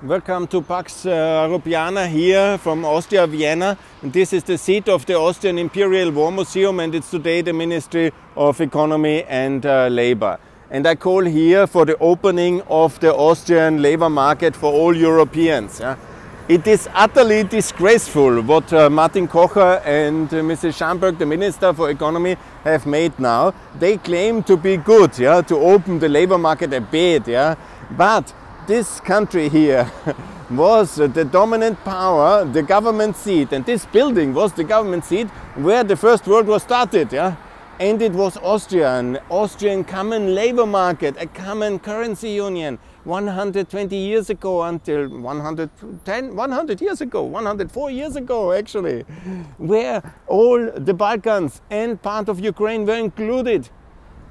Welcome to Pax Europiana here from Austria, Vienna. And this is the seat of the Austrian Imperial War Museum, and it's today the Ministry of Economy and Labor. And I call here for the opening of the Austrian labor market for all Europeans. It is utterly disgraceful what Martin Kocher and Mrs. Schamberg, the Minister for Economy, have made now. They claim to be good, to open the labor market a bit, but this country here was the dominant power, the government seat, and this building was the government seat where the First World War started, and it was Austrian common labor market, a common currency union 120 years ago until 100 years ago, 104 years ago actually, where all the Balkans and part of Ukraine were included.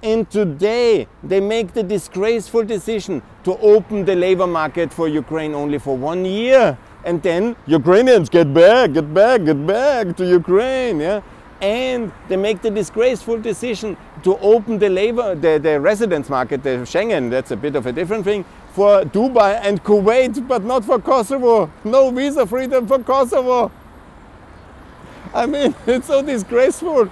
And today they make the disgraceful decision to open the labor market for Ukraine only for 1 year. And then Ukrainians get back to Ukraine. And they make the disgraceful decision to open the residence market, the Schengen, that's a bit of a different thing, for Dubai and Kuwait, but not for Kosovo. No visa freedom for Kosovo. I mean, it's so disgraceful.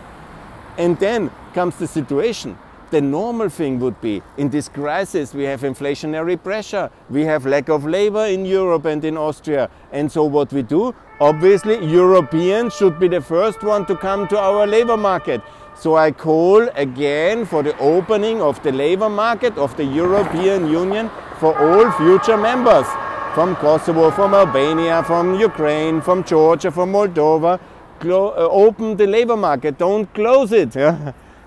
And then comes the situation. The normal thing would be, in this crisis we have inflationary pressure, we have lack of labor in Europe and in Austria. And so what we do? Obviously Europeans should be the first one to come to our labor market. So I call again for the opening of the labor market of the European Union for all future members. From Kosovo, from Albania, from Ukraine, from Georgia, from Moldova. Open the labor market, don't close it.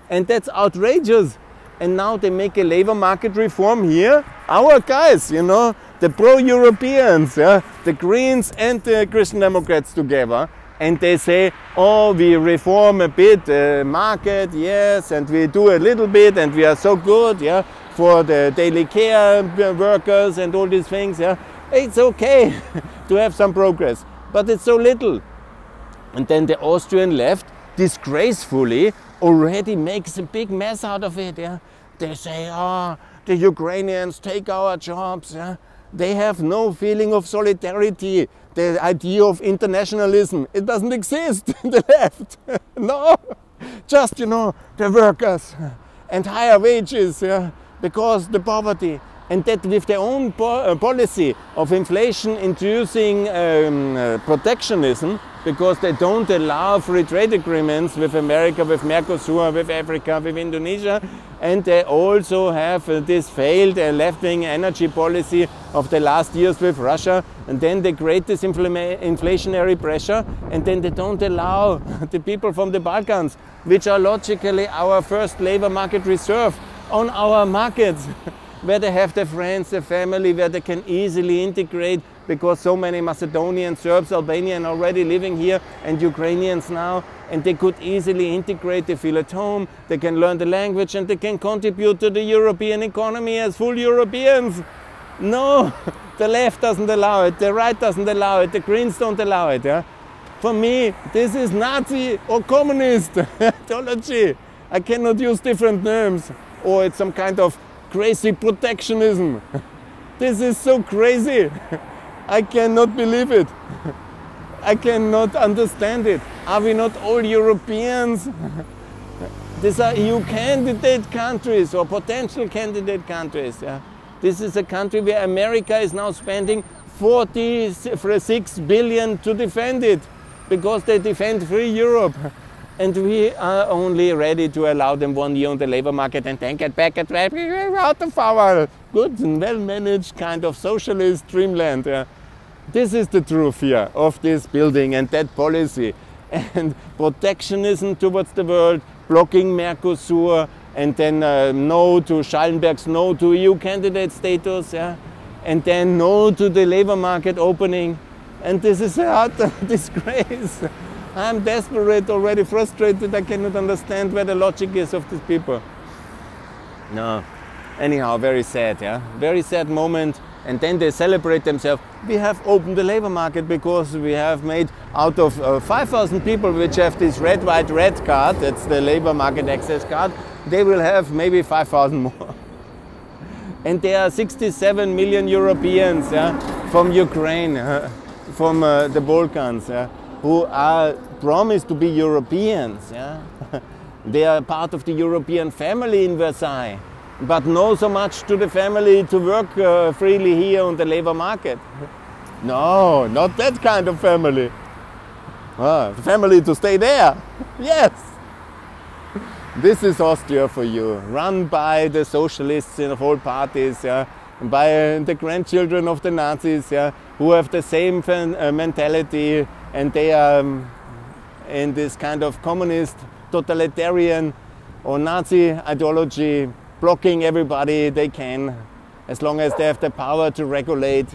And that's outrageous. And now they make a labor market reform here. Our guys, the pro-Europeans, the Greens and the Christian Democrats together. And they say, oh, we reform a bit the market, yes, and we do a little bit, and we are so good, for the daily care workers and all these things, It's okay to have some progress, but it's so little. And then the Austrian left, disgracefully, already makes a big mess out of it. They say, the Ukrainians take our jobs. They have no feeling of solidarity. The idea of internationalism, it doesn't exist in the left. No, just, the workers and higher wages, because the poverty. And that with their own policy of inflation introducing protectionism, because they don't allow free trade agreements with America, with Mercosur, with Africa, with Indonesia. And they also have this failed left-wing energy policy of the last years with Russia. And then they create this inflationary pressure, and then they don't allow the people from the Balkans, which are logically our first labor market reserve, on our markets. Where they have their friends, their family, where they can easily integrate, because so many Macedonians, Serbs, Albanians already living here, and Ukrainians now, and they could easily integrate, they feel at home, they can learn the language, and they can contribute to the European economy as full Europeans. No, the left doesn't allow it, the right doesn't allow it, the Greens don't allow it. For me, this is Nazi or communist ideology. I cannot use different names, or it's some kind of crazy protectionism. This is so crazy. I cannot believe it. I cannot understand it. Are we not all Europeans? These are EU candidate countries or potential candidate countries. This is a country where America is now spending 46 billion to defend it, because they defend free Europe. And we are only ready to allow them 1 year on the labor market and then get back out of our good and well-managed kind of socialist dreamland. This is the truth here of this building and that policy. And protectionism towards the world, blocking Mercosur, and then no to Schallenberg's no to EU candidate status, and then no to the labor market opening. And this is a utter disgrace. I'm desperate, already frustrated. I cannot understand where the logic is of these people. No. Anyhow, very sad, Very sad moment. And then they celebrate themselves. We have opened the labor market because we have made out of 5,000 people which have this red, white, red card, that's the labor market access card, they will have maybe 5,000 more. And there are 67 million Europeans, from Ukraine, from the Balkans, who are promised to be Europeans. They are part of the European family in Versailles, but not so much to the family to work freely here on the labor market. No, not that kind of family. The family to stay there. Yes. This is Austria for you, run by the socialists of all parties, by the grandchildren of the Nazis, who have the same mentality, and they are in this kind of communist, totalitarian or Nazi ideology, blocking everybody they can, as long as they have the power to regulate,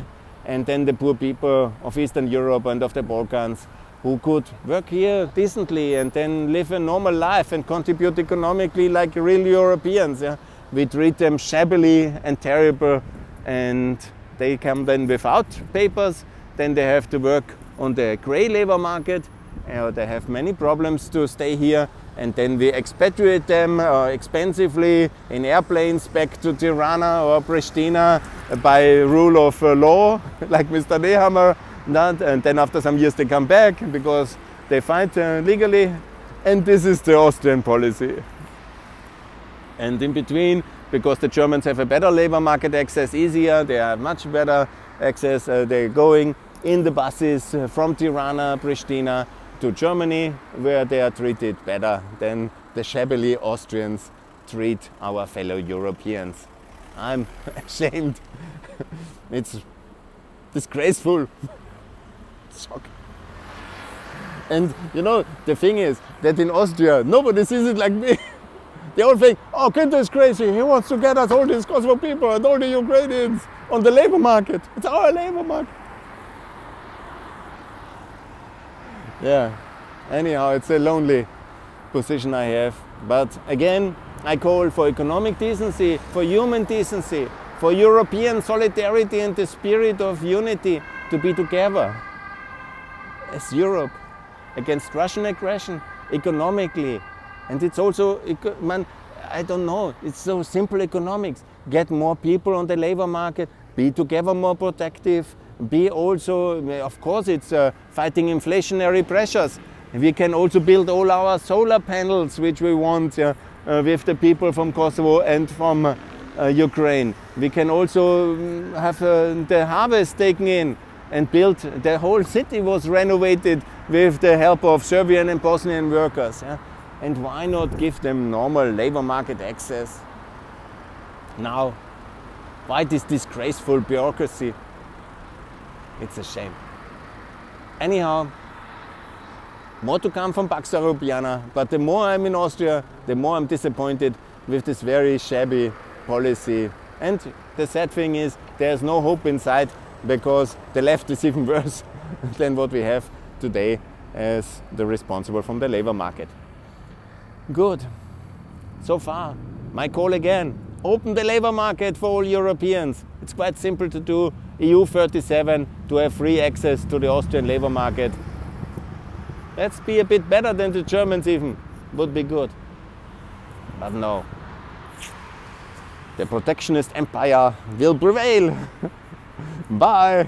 and then the poor people of Eastern Europe and of the Balkans, who could work here decently and then live a normal life and contribute economically like real Europeans. We treat them shabbily and terrible, and they come then without papers. Then they have to work on the grey labor market. They have many problems to stay here, and then we expatriate them expensively in airplanes back to Tirana or Pristina by rule of law, like Mr. Nehammer. And then after some years they come back because they fight legally, and this is the Austrian policy. And in between, because the Germans have a better labor market access, easier, they have much better access, they're going in the buses from Tirana, Pristina to Germany, where they are treated better than the shabbily Austrians treat our fellow Europeans. I'm ashamed. It's disgraceful. Shocking. And you know, the thing is that in Austria, nobody sees it like me. They all think, oh, Günther is crazy. He wants to get us all these Kosovo people and all the Ukrainians on the labor market. It's our labor market. Yeah, anyhow, it's a lonely position I have. But again, I call for economic decency, for human decency, for European solidarity and the spirit of unity to be together as Europe against Russian aggression economically. And it's also, I don't know, it's so simple economics. Get more people on the labor market, be together more protective, be also, of course, it's fighting inflationary pressures. We can also build all our solar panels, which we want with the people from Kosovo and from Ukraine. We can also have the harvest taken in and built. The whole city was renovated with the help of Serbian and Bosnian workers. And why not give them normal labor market access? Now, why this disgraceful bureaucracy? It's a shame. Anyhow, more to come from Pax Europiana, but the more I'm in Austria, the more I'm disappointed with this very shabby policy. And the sad thing is, there's no hope in sight, because the left is even worse than what we have today as the responsible from the labor market. Good. So far, my call again, open the labor market for all Europeans. It's quite simple to do. EU 37 to have free access to the Austrian labor market. Let's be a bit better than the Germans even, would be good. But no, the protectionist empire will prevail. Bye.